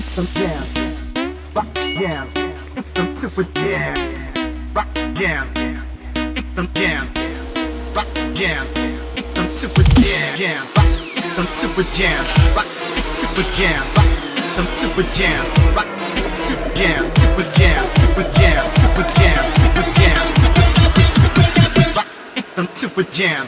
some jam, rock jam, it's some super jam, rock jam, it's some jam, rock jam, it's some super jam, rock, it's some super jam, rock, it's super jam, rock, it's some super jam, rock, it's super jam, super jam, super jam, super jam, super jam, super rock, it's some super jam.